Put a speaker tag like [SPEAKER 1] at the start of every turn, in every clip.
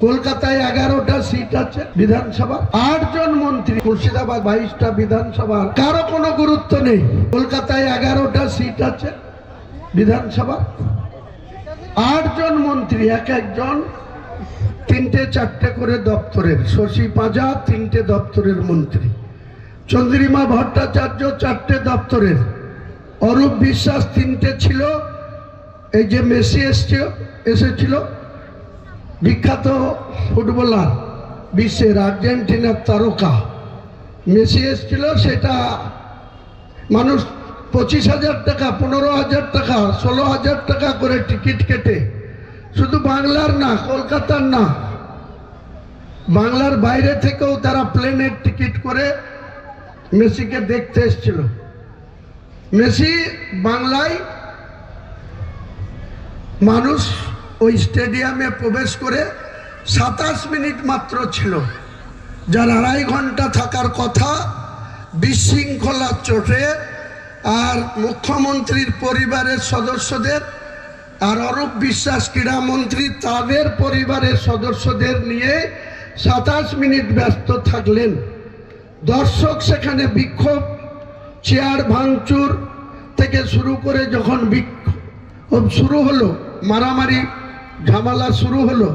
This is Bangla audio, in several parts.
[SPEAKER 1] কলকাতায় 11টা সিট আছে বিধানসভা, 8 জন মন্ত্রী, মুর্শিদাবাদ 22টা বিধানসভা, কারো কোনো গুরুত্ব নেই। কলকাতায় 11টা সিট আছে বিধানসভা, 8 জন মন্ত্রী, এক একজন 3টে-4টে করে দপ্তরের, শশী পাঁজা 3টে দপ্তরের মন্ত্রী, চন্দ্রিমা ভট্টাচার্য 4টে দপ্তরের, অরূপ বিশ্বাস 3টে ছিল, এই যে মেসি এসেছিল বিখ্যাত ফুটবলার, বিশ্বের আর্জেন্টিনার তারকা মেসি এসেছিল, সেটা মানুষ 25,000 টাকা, 15,000 টাকা, 16,000 টাকা করে টিকিট কেটে, শুধু বাংলার না, কলকাতার না, বাংলার বাইরে থেকেও তারা প্লেনের টিকিট করে মেসিকে দেখতে এসেছিল। মেসি বাংলায় মানুষ ওই স্টেডিয়ামে প্রবেশ করে 27 মিনিট মাত্র ছিল, যার 2.5 ঘন্টা থাকার কথা বিশৃঙ্খলার চোটে আর মুখ্যমন্ত্রীর পরিবারের সদস্যদের আর অরূপ বিশ্বাস ক্রীড়ামন্ত্রী তাদের পরিবারের সদস্যদের নিয়ে 27 মিনিট ব্যস্ত থাকলেন। দর্শক সেখানে বিক্ষোভ, চেয়ার ভাঙচুর থেকে শুরু করে যখন বিক্ষোভ শুরু হলো, মারামারি ঝামেলা শুরু হলো,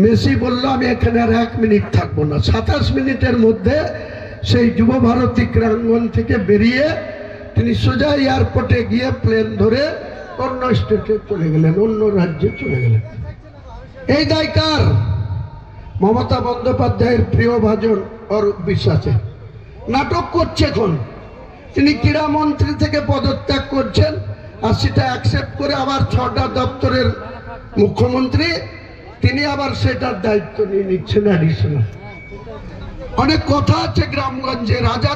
[SPEAKER 1] মেসি বলল আমি এখানে আর 1 মিনিট থাকবো না। 27 মিনিটের মধ্যে সেই যুব ভারতী ক্রীড়াঙ্গন থেকে বেরিয়ে তিনি সোজা এয়ারপোর্টে গিয়ে প্লেন ধরে অন্য স্টেটে চলে গেলেন, অন্য রাজ্যে চলে গেলেন। এই দায় কার? মমতা বন্দ্যোপাধ্যায়ের প্রিয় ভাজন অরূপ বিশ্বাসের। নাটক করছে এখন, তিনি ক্রীড়ামন্ত্রী থেকে পদত্যাগ করছেন আর সেটা অ্যাকসেপ্ট করে আবার 6টা দপ্তরের মুখ্যমন্ত্রী, তিনি আবার সেটার দায়িত্ব নিয়ে নিচ্ছেন অ্যাডিশনাল। অনেক কথা আছে গ্রামগঞ্জে, রাজা